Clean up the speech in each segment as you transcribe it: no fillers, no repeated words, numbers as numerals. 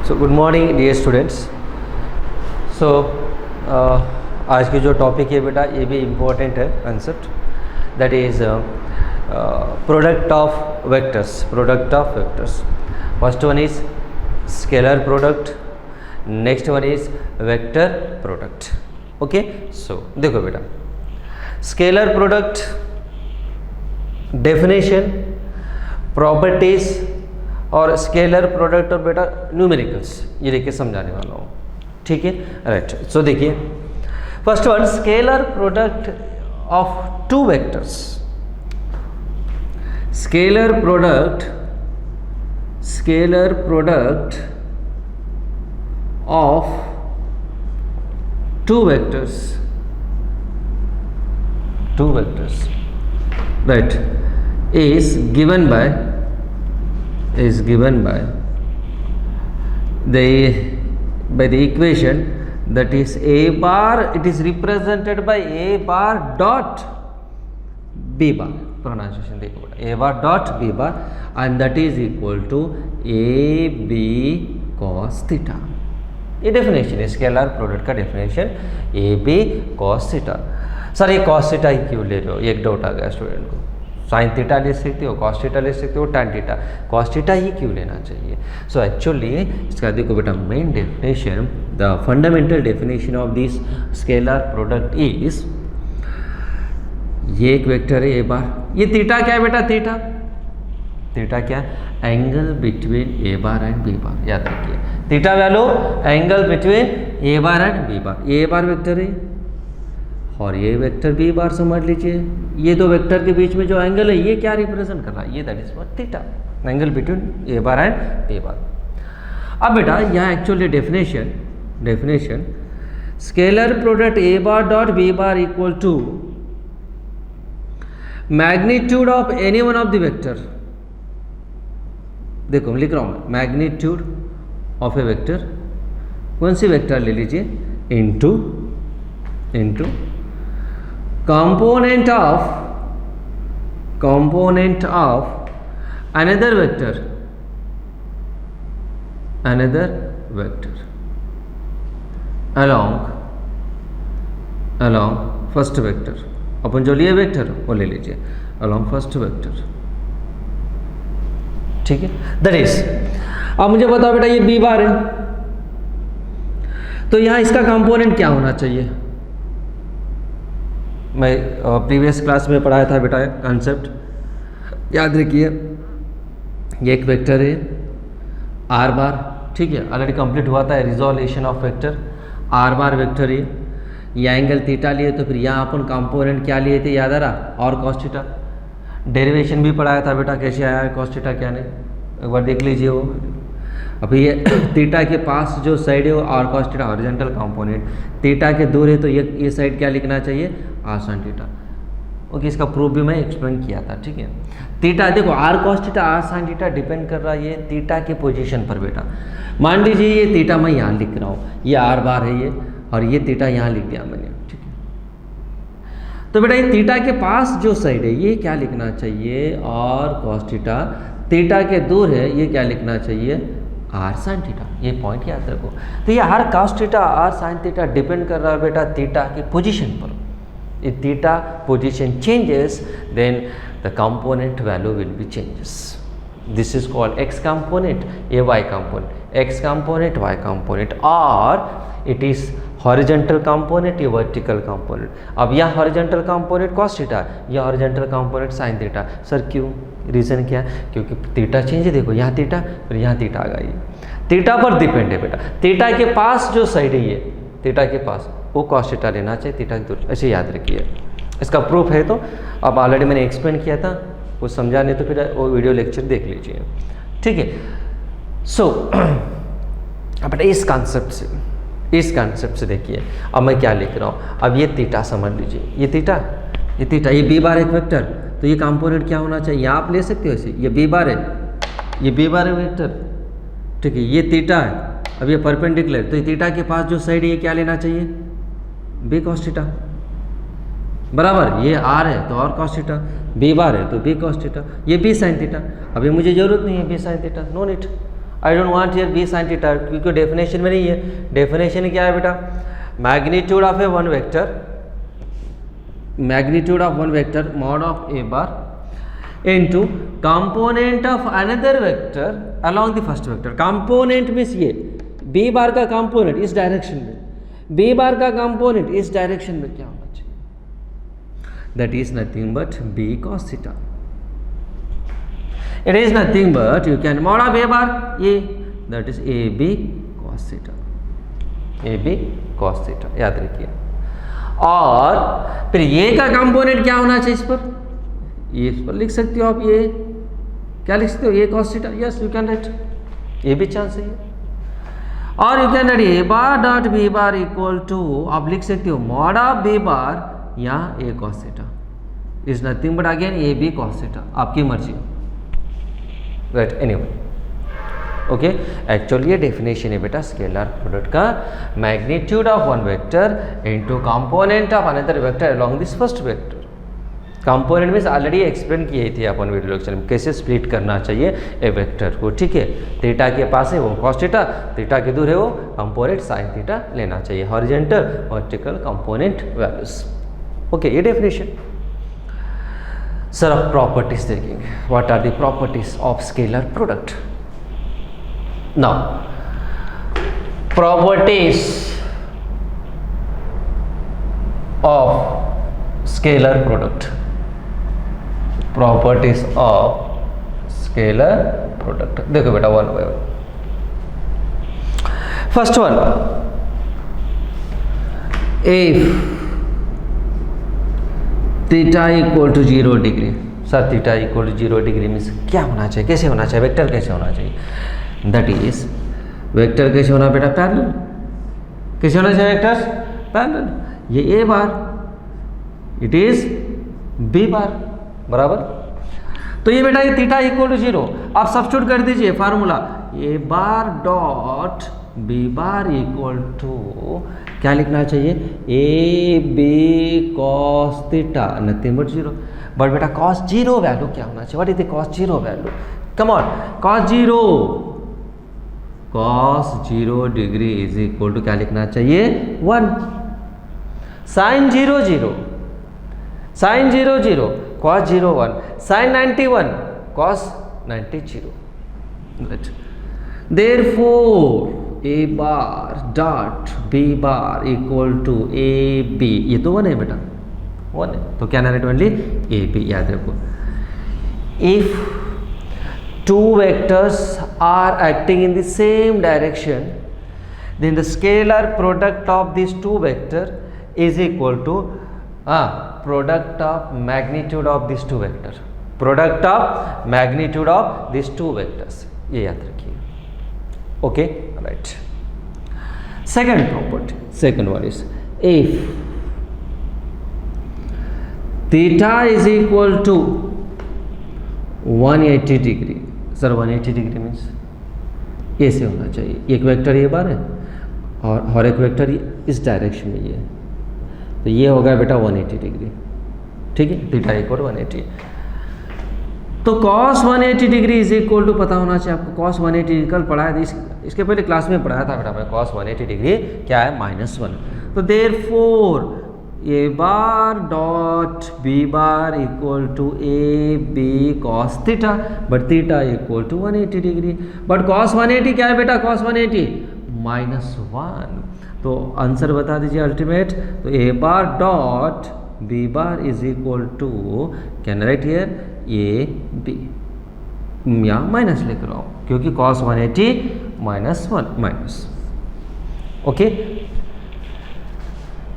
सो good morning dear students. So आज की जो टॉपिक है बेटा ये भी इम्पोर्टेंट है concept, that is product of vectors. Product of vectors, first one is scalar product, next one is vector product. Okay, so देखो बेटा, स्केलर प्रोडक्ट डेफिनेशन, प्रॉपर्टीज और स्केलर प्रोडक्ट और बेटा न्यूमेरिकल्स ये लेके समझाने वाला हूँ, ठीक है। राइट, सो देखिए first one, scalar product of two vectors. Scalar product of two vectors right is given by the equation that is a bar. It is represented by a bar dot b bar, pronunciation देखो बेटा, a bar dot b bar, and that is equal to a b cos theta। ये definition है scalar product का definition, a B cos theta. Sir ये cos theta ही क्यों ले रहे हो, एक डाउट आ गया स्टूडेंट को। साइन थीटा ले सकते हो, कॉस थीटा ले सकते हो, टैन थीटा, कॉस थीटा ही क्यों लेना चाहिए? सो एक्चुअली इसका देखो बेटा, main definition, the fundamental definition of this scalar product is, ये एक वेक्टर है ए बार, ये थीटा क्या है बेटा, थीटा क्या है, angle between a bar and b bar. याद रखिए, theta value angle between a bar and b bar. A bar vector है और ये वेक्टर बी बार, समझ लीजिए। ये दो वेक्टर के बीच में जो एंगल है ये क्या रिप्रेजेंट कर रहा है, ये that is what, theta, angle between a bar and b bar. अब बेटा यहाँ actually definition scalar product a bar dot B bar equal to magnitude of any one of the vector. देखो मैं लिख रहा हूँ, मैग्नीट्यूड ऑफ ए वेक्टर, कौन C vector ले लीजिए, into component of another vector along first vector। अपन जो लिए वेक्टर वो ले लीजिए along first vector, ठीक है। दैट इज, अब मुझे बताओ बेटा ये बी बार है, तो यहाँ इसका कंपोनेंट क्या होना चाहिए? मैं प्रीवियस क्लास में पढ़ाया था बेटा कंसेप्ट, याद रखिए। ये एक वेक्टर है आर बार, ठीक है, ऑलरेडी कंप्लीट हुआ था resolution of vector. Are bar vector है, ये एंगल थीटा लिए, तो फिर यहाँ अपन कंपोनेंट क्या लिए थे, याद आ रहा, और कॉस थीटा। डेरिवेशन भी पढ़ाया था बेटा, कैसे आया है कॉस थीटा क्या नहीं, एक बार देख लीजिए वो। अभी ये थीटा के पास जो साइड है वो r cos theta horizontal component, theta के दूर है तो ये साइड क्या लिखना चाहिए, आर साइन थीटा। ओके, इसका प्रूफ भी मैं एक्सप्लेन किया था, ठीक है। थीटा देखो, r cos theta r sine theta depend कर रहा है ये थीटा के पोजीशन पर बेटा। मान लीजिए ये थीटा मैं यहाँ लिख रहा हूँ, ये आर बार है ये, और ये थीटा यहाँ लिख दिया मैंने, ठीक है। तो बेटा ये थीटा के पास जो साइड है ये क्या लिखना चाहिए, आर कॉस थीटा, थीटा के दूर है ये क्या लिखना चाहिए, आर साइन थीटा। ये पॉइंट याद रखो। तो ये r cos theta r sine theta depend कर रहा है बेटा थीटा की पोजीशन पर। If theta position changes, then the component value will be changes. This is called x component, a y component, x component, y component, or it is horizontal component, a vertical component. अब यह horizontal component cos theta, यह horizontal component sin theta। Sir क्यों, reason क्या है? क्योंकि theta change है, देखो यहाँ थीटा फिर यहाँ थीटा आ गई, थीटा पर डिपेंड है बेटा। थीटा के पास जो साइड है ये, थीटा के पास वो कॉस थीटा लेना चाहिए, थीटा की दूर, ऐसे याद रखिए। इसका प्रूफ है तो अब ऑलरेडी मैंने एक्सप्लेन किया था, कुछ समझा नहीं तो फिर वो वीडियो लेक्चर देख लीजिए, ठीक है। सो अब इस कॉन्सेप्ट से देखिए, अब मैं क्या लिख रहा हूँ। अब ये थीटा समझ लीजिए, ये थीटा, ये बी बार एक वेक्टर, तो ये कंपोनेंट क्या होना चाहिए, यहाँ आप ले सकते हो ऐसे, ये बी बार है, ये बी बार है वेक्टर, ठीक है। ये थीटा है, अब ये परपेंडिकुलर, तो ये थीटा के पास जो साइड है ये क्या लेना चाहिए, बी कॉस थीटा, बराबर। ये आर है तो r cos theta, b bar है तो बी कॉस थीटा, ये बी साइन थीटा। अभी मुझे जरूरत नहीं है b sine theta, no need. I don't want here b sine theta क्योंकि डेफिनेशन में नहीं है। डेफिनेशन क्या है बेटा, magnitude of a one vector, magnitude of one vector mod of A bar into component of another vector along the first vector. Component means ये B bar का component इस डायरेक्शन में, बी बार का component इस direction में क्या होना चाहिए, that is nothing but B cos theta. It is nothing but you can mod of A bar ये, that is A B cos theta, A B cos theta, याद रखिए। और फिर ये का कंपोनेंट क्या होना चाहिए इस पर, ये इस पर लिख सकते हो आप, ये क्या लिख सकते हो, ये cos theta, yes you can write, ये भी चांस है। और you can write a bar dot B bar equal to, आप लिख सकते हो मॉड ऑफ बी बार या a cos theta is nothing but again a B cos theta, आपकी मर्जी, राइट। एनीवे ओके, एक्चुअली ये डेफिनेशन है बेटा स्केलर प्रोडक्ट का, magnitude of one vector into component of another vector along this first vector. Component means already explain किए थे अपन video lecture में कैसे स्प्लिट करना चाहिए ए वेक्टर को, ठीक है। थीटा के पास है वो cos थीटा, थीटा के दूर है वो कंपोनेंट sin थीटा लेना चाहिए, horizontal vertical component values. Okay, ये डेफिनेशन। सर अब प्रॉपर्टीज देखेंगे, what are the properties of scalar product. Now properties of scalar product, properties of scalar product देखो बेटा one by one. First one, if theta equal to 0 degree. Sir theta equal to 0 degree means क्या होना चाहिए, कैसे होना चाहिए, vector कैसे होना चाहिए, दैट इज वेक्टर कैसे होना बेटा, पैरेलल। कैसे होना चाहिए वेक्टर्स, पैरेलल। ये ए बार, इट इज बी बार, बराबर। तो ये बेटा ये थीटा इक्वल टू 0, आप सब्स्टिट्यूट कर दीजिए formula, a bar dot B bar equal to क्या लिखना चाहिए, a B cos theta nothing but 0। But बेटा cos 0 वैल्यू क्या होना चाहिए, what is the cos 0 value, come on, cos 0 degree is equal to क्या लिखना चाहिए 1, sin 0 0, sin 0 0, cos 0 1, sin 91, cos 90 0, right. Therefore a bar dot b bar equal to a b, ये तो 1 है बेटा, 1 है, तो क्या ना ओनली a b, याद रखो। If two vectors are acting in the same direction, then the scalar product of these two vector is equal to product of magnitude of these two vector, product of magnitude of these two vectors, ये याद रखिए। Okay, right. Second property, second one is if theta is equal to 180 degree. Sir 180 degree means ऐसे होना चाहिए, एक vector ये बार है और एक वेक्टर इस डायरेक्शन में ये है, तो ये होगा बेटा 180 डिग्री, ठीक है। थीटा इक्वल 180, तो cos 180 degree is equal to पता होना चाहिए आपको, cos 180 कल पढ़ाया था, इसके पहले क्लास में पढ़ाया था बेटा मैं, cos 180 डिग्री क्या है -1। तो therefore a bar dot B bar equal to A B cos theta, but theta equal to 180 degree, but cos 180 क्या है बेटा, cos 180 -1, तो आंसर बता दीजिए अल्टीमेट। तो A bar dot B bar is equal to, can write here A B, या minus लिख रहा हूँ क्योंकि cos 180 -1 minus. Okay,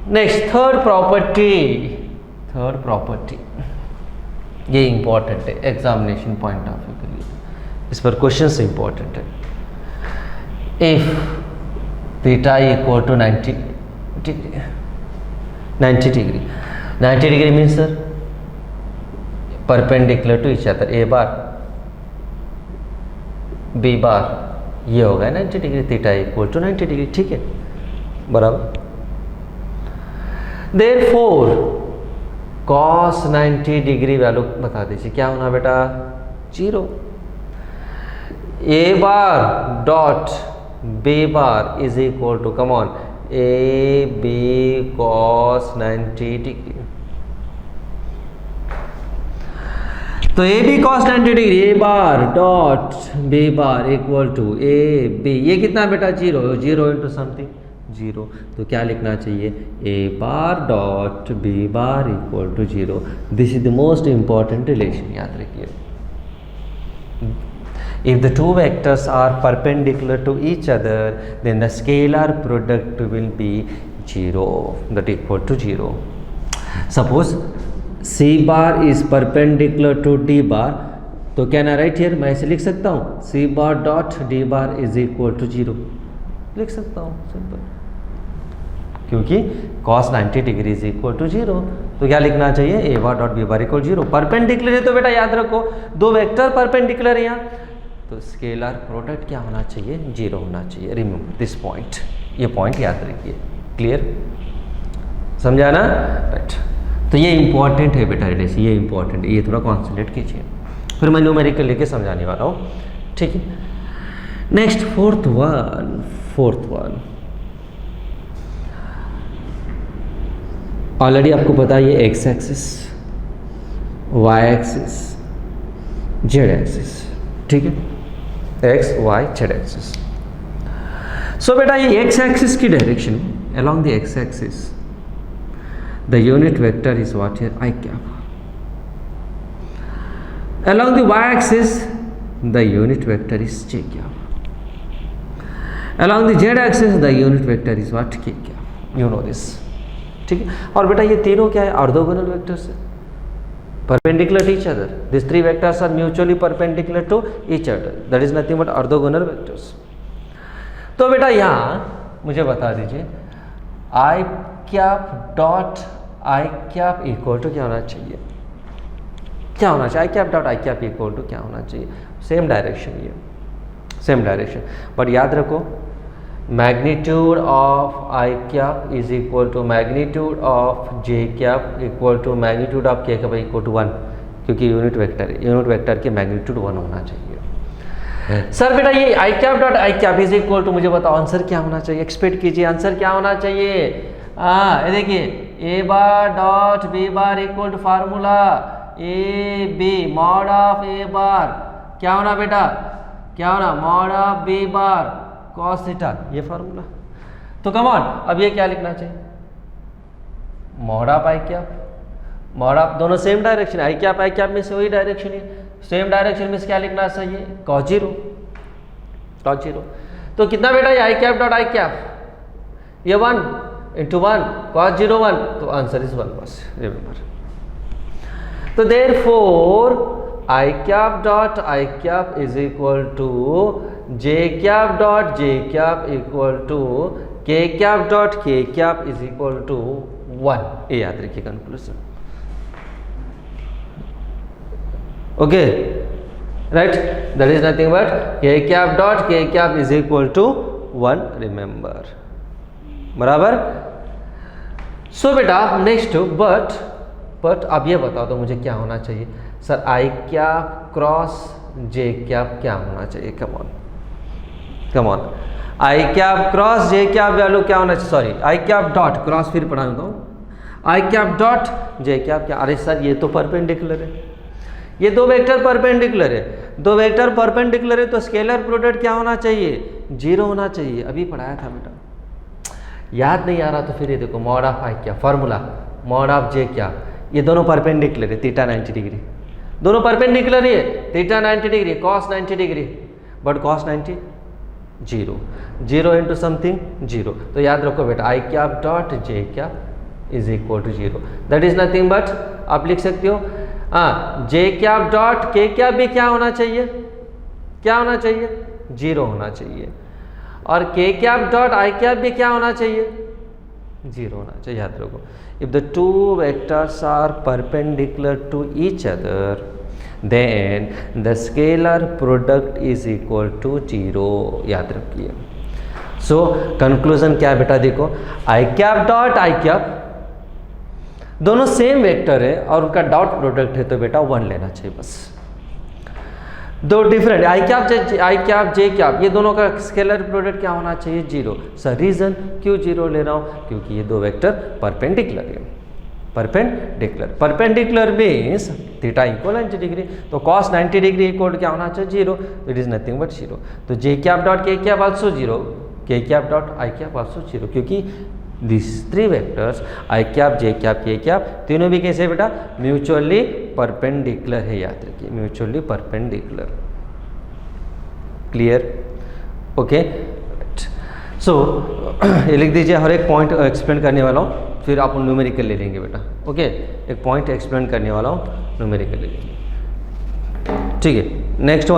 next third property, third property ये इंपॉर्टेंट है एग्जामिनेशन पॉइंट ऑफ व्यू के लिए, इस पर क्वेश्चन इंपॉर्टेंट है। If theta equal to 90 degree, 90 degree, 90 degree means sir perpendicular to each other, A bar B bar ये होगा 90 degree, theta equal to 90 degree, ठीक है, बराबर। देयरफॉर cos 90 डिग्री वैल्यू बता दीजिए क्या होना बेटा, 0। A bar dot B bar is equal to, come on, A B cos 90 degree. तो A B cos 90 degree, A bar dot B bar equal to A B, ये कितना बेटा, 0, 0 into something 0। तो क्या लिखना चाहिए, A bar dot B bar equal to 0। This is the most important relation, याद रखिए। If the two vectors are perpendicular to each other, then the scalar product will be 0, that equal to 0. Suppose C bar is perpendicular to D bar, तो can I right here, मैं ऐसे लिख सकता हूँ, C bar dot D bar is equal to 0, लिख सकता हूँ simple, क्योंकि cos 90 degree is equal to 0। तो क्या लिखना चाहिए, A bar dot B bar equal 0। Perpendicular है तो बेटा याद रखो, दो वेक्टर परपेंडिकुलर है यहाँ, तो स्केलर प्रोडक्ट क्या होना चाहिए, 0 होना चाहिए। रिमेंबर दिस पॉइंट, ये पॉइंट याद रखिए। क्लियर, समझा ना, राइट। तो ये इंपॉर्टेंट है बेटा रिलेशन, ये इंपॉर्टेंट है, ये थोड़ा कॉन्सेंट्रेट कीजिए, फिर मैं न्यूमेरिकल लेके समझाने वाला हूँ, ठीक है। नेक्स्ट फोर्थ वन ऑलरेडी आपको पता है, ये x axis, y axis, z axis, ठीक है, x y z axis. So बेटा ये एक्स एक्सिस की direction, along the x axis the unit vector is what here, I cap. Along the y axis the unit vector is j cap. Along the z axis the unit vector is what, k cap. You know this, ठीक है। और बेटा ये तीनों क्या है, orthogonal vectors है, perpendicular to each other. These three vectors are mutually perpendicular to each other. That is nothing but orthogonal vectors. तो बेटा यहाँ मुझे बता दीजिए, I cap dot I cap equal to क्या होना चाहिए, क्या होना चाहिए, I cap dot I cap equal to क्या होना चाहिए, सेम डायरेक्शन, ये सेम डायरेक्शन। बट याद रखो, magnitude of I cap is equal to magnitude of J cap equal to magnitude of K cap equal to 1, क्योंकि unit vector है, unit vector के magnitude 1 होना चाहिए। सर बेटा ये आई cap dot I cap is equal to, मुझे बताओ answer क्या होना चाहिए, एक्सपेक्ट कीजिए आंसर क्या होना चाहिए। ये देखिए, A bar dot B bar equal to formula A B mod of A bar, क्या होना बेटा, क्या होना, mod of B bar cos theta, ये फार्मूला। तो कम ऑन, अब ये क्या लिखना चाहिए, mod of I cap, mod of, दोनों same direction, I cap I cap में से वही डायरेक्शन है, सेम डायरेक्शन में क्या लिखना चाहिए, कॉस 0, कॉस 0। तो कितना बेटा ये आई कैप डॉट आई कैप, ये 1 इंटू 1 कॉस 0 1, तो आंसर इज 1 बस, रिमेंबर। तो therefore i cap dot I cap is equal to j cap dot J cap equal to k cap dot के कैप इज इक्वल टू 1, ये याद रखिए conclusion. Okay, right, that is nothing but k cap dot के cap is equal to 1, remember, बराबर। So बेटा next, but अब ये बताओ तो मुझे क्या होना चाहिए, sir I cap cross J cap क्या होना चाहिए, come on, I cap cross J cap value क्या होना चाहिए, sorry I cap dot cross, फिर पढ़ा दो, आई कैप डॉट जे कैप क्या, अरे सर ये तो परपेंडिकुलर है, ये दो वेक्टर परपेंडिकुलर है, दो वेक्टर परपेंडिकुलर है तो स्केलर प्रोडक्ट क्या होना चाहिए, 0 होना चाहिए, अभी पढ़ाया था बेटा, याद नहीं आ रहा तो फिर ये देखो, मॉड ऑफ आई क्या फार्मूला, मॉड ऑफ जे क्या, ये दोनों परपेंडिकुलर है, थीटा 90 डिग्री, दोनों परपेंडिकुलर है, theta 90 degree, cos 90 degree, but cos 90 0, 0 into something 0। तो याद रखो बेटा, I cap dot J cap is equal to 0, that is nothing but, आप लिख सकते हो जे कैप डॉट के कैप भी क्या होना चाहिए, क्या होना चाहिए, 0 होना चाहिए, और के कैप डॉट आई कैप भी क्या होना चाहिए, 0 होना चाहिए, याद रखो। If the two vectors are perpendicular to each other then the scalar product is equal to 0, याद रखिए। सो कंक्लूजन क्या है बेटा, देखो i cap dot I cap दोनों सेम वेक्टर है और उनका डॉट प्रोडक्ट है, तो बेटा 1 लेना चाहिए बस। दो different I cap J cap, ये दोनों का स्केलर प्रोडक्ट क्या होना चाहिए? जीरो। सर रीजन क्यों जीरो ले रहा हूँ? क्योंकि ये दो वेक्टर परपेंडिकुलर है। Perpendicular means theta equal 90 degree, तो कॉस 90 डिग्री इक्वल क्या होना चाहिए? Zero. It is nothing but zero. तो जे कैप डॉट के कैप ऑल्सो जीरो, के कैप डॉट आई कैप ऑल्सो जीरो, क्योंकि this three vectors I cap J cap के cap तीनों भी कैसे बेटा? म्यूचुअली परपेंडिकुलर है, याद रखिए म्यूचुअली परपेंडिकुलर। क्लियर? ओके। सो ये लिख दीजिए, हर एक पॉइंट एक्सप्लेन करने वाला हूँ, फिर आप न्यूमेरिकल ले लेंगे बेटा। ओके, एक पॉइंट एक्सप्लेन करने वाला हूँ, न्यूमेरिकल ले लेंगे। ठीक है, नेक्स्ट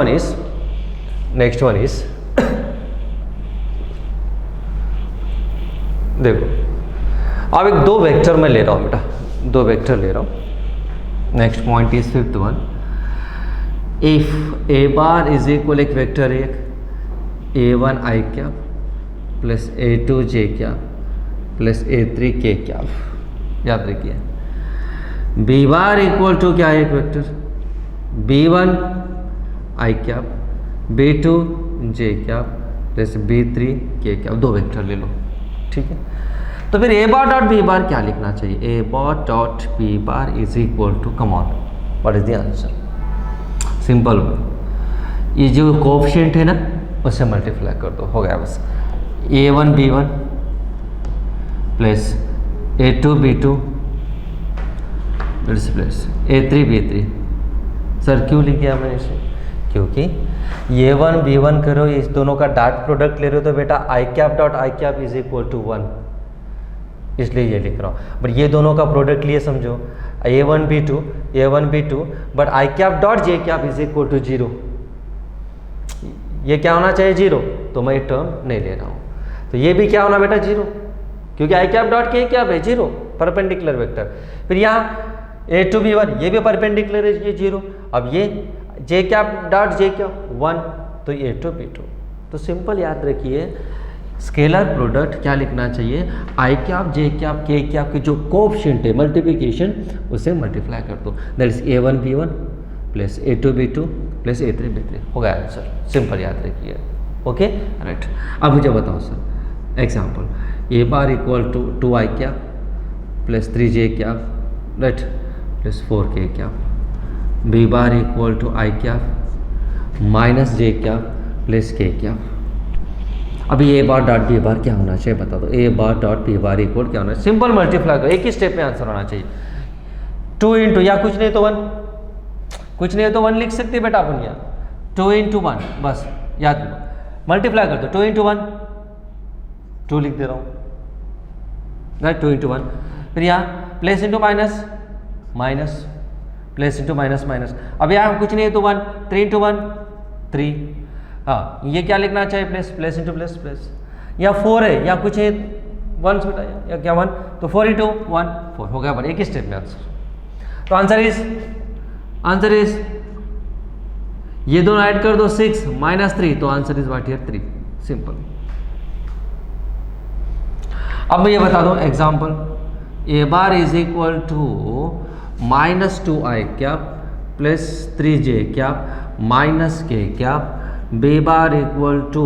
वन इज देखो, अब एक दो वेक्टर मैं ले रहा हूँ बेटा, दो वेक्टर ले रहा हूँ। Next point is fifth one, if a bar is equal एक वेक्टर एक A1 आई कैप प्लस A2 जे कैप प्लस A3 के कैप, याद रखिए। बी बार इक्वल टू क्या है? एक वेक्टर B1 आई कैप B2 जे कैप प्लस B3 के कैप, दो वेक्टर ले लो। ठीक है, तो फिर ए बार डॉट बी बार क्या लिखना चाहिए? A bar dot B bar is equal to, come on, what is the answer? Simple, ये जो कोएफिशिएंट है ना उससे मल्टीप्लाई कर दो, हो गया बस। A1 B1 plus A2 B2 plus A3 B3। Sir क्यों लिख दिया मैंने इसे? क्योंकि A1 B1 करो, इस दोनों का डॉट प्रोडक्ट ले रहे हो तो बेटा I cap dot I cap is equal to 1, इसलिए ये लिख रहा हूँ। बट ये दोनों का प्रोडक्ट लिए समझो, A1 B2 but i cap dot J cap is equal to 0, ये क्या होना चाहिए? 0, तो मैं ये टर्म नहीं ले रहा हूँ। तो ये भी क्या होना बेटा? 0, क्योंकि आई कैप डॉट के कैप है 0, परपेंडिकुलर वेक्टर। फिर यहाँ A2 B1 ये भी परपेंडिकुलर है, ये 0। अब ये जे कैप डॉट जे कैप 1, तो A2 B2। तो सिंपल याद रखिए, स्केलर प्रोडक्ट क्या लिखना चाहिए? आई कैप जे कैप के कैप की जो कोएफिशिएंट है मल्टीप्लिकेशन, उसे मल्टीप्लाई कर दो, that is A1 B1 plus A2 B2 plus A3 B3, हो गया आंसर। सिंपल याद रखिए। Okay right. अब मुझे बताओ sir example, A bar equal to 2 I cap plus 3 J cap right plus 4 k cap, B bar equal to I cap minus j cap plus k cap. अभी a bar dot B bar क्या होना चाहिए बता दो? A bar dot B bar equal क्या होना चाहिए? Simple multiply करो, एक ही स्टेप में आंसर होना चाहिए। 2 इंटू, या कुछ नहीं तो 1, कुछ नहीं तो 1 लिख सकते हैं बेटा अपन, यहाँ 2 इंटू 1 बस याद मल्टीप्लाई कर दो। 2 इंटू 1 2 लिख दे रहा हूँ राइट, 2 इंटू 1। फिर यहाँ plus into minus, minus plus into minus minus. अब यहाँ कुछ नहीं है तो 1, 3 इंटू 1 3। हाँ, ये क्या लिखना चाहिए? Plus, plus into plus plus. या 4 है, या कुछ है 1 बेटा, या क्या 1, तो 4 इंटू 1 4, हो गया बड़ा, एक ही स्टेप में आंसर। तो आंसर इज ये दोनों ऐड कर दो 6 माइनस 3, तो answer is what here 3, simple. अब मैं ये बता दूं example, A bar is equal to minus 2 I cap plus 3 J cap minus K cap, B bar equal to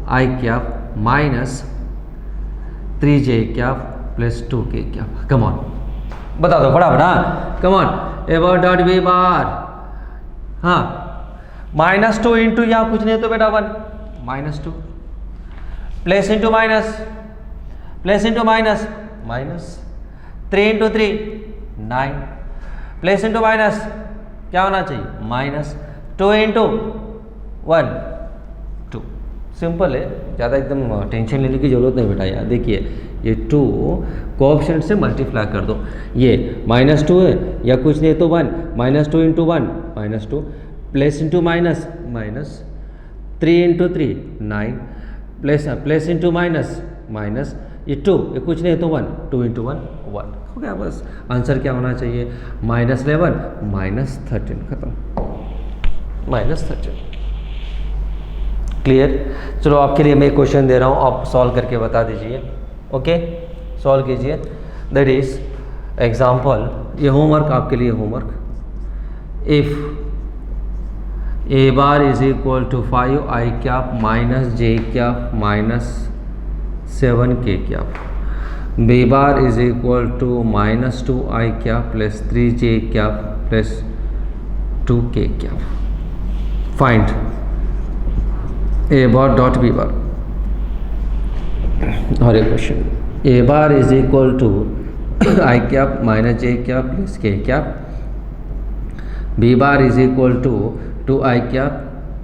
I cap minus 3 J cap plus 2 के cap. Come on बता दो बड़ा, come on. A bar dot B bar, हाँ minus 2 into, यहाँ कुछ नहीं तो बेटा 1 minus 2 plus into minus, plus into minus minus, 3 into 3 9 plus into minus क्या होना चाहिए? Minus, 2 into 1 2। सिंपल है, ज़्यादा एकदम टेंशन लेने की जरूरत नहीं बेटा। यार देखिए, ये 2 कोएफिशिएंट से मल्टीप्लाई कर दो, ये माइनस 2 है, या कुछ नहीं तो 1 minus 2 into 1 minus 2 plus into minus minus, 3 into 3 9 plus into minus minus, ये 2, ये कुछ नहीं तो 1 2 इंटू 1 1, हो गया बस। आंसर क्या होना चाहिए? माइनस 11 माइनस 13, खत्म, माइनस 13। क्लियर? चलो आपके लिए मैं क्वेश्चन दे रहा हूँ, आप सॉल्व करके बता दीजिए। ओके, सॉल्व कीजिए। दैट इज एग्जाम्पल, ये होमवर्क आपके लिए, homework. If a bar is equal to 5 i cap minus j cap minus 7 k cap, B bar is equal to minus 2 I cap plus 3 J cap plus 2 के cap. Find a bar dot B bar. और एक question, a bar is equal to I cap minus j cap plus k cap, B bar is equal to 2 I cap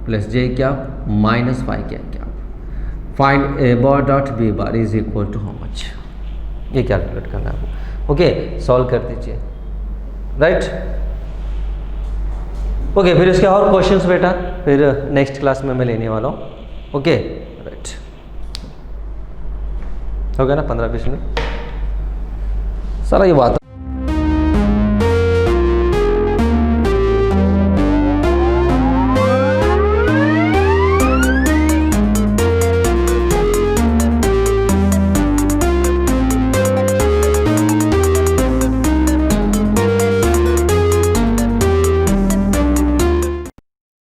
plus j cap minus 5 k cap. Find a bar dot B bar is equal to how much. ये calculate करना है आपको. Okay, solve कर दीजिए. Right. Okay, फिर इसके और questions बेटा फिर नेक्स्ट क्लास में मैं लेने वाला हूँ. Okay, right. हो गया ना 15-20 मिनट. सारा ये बात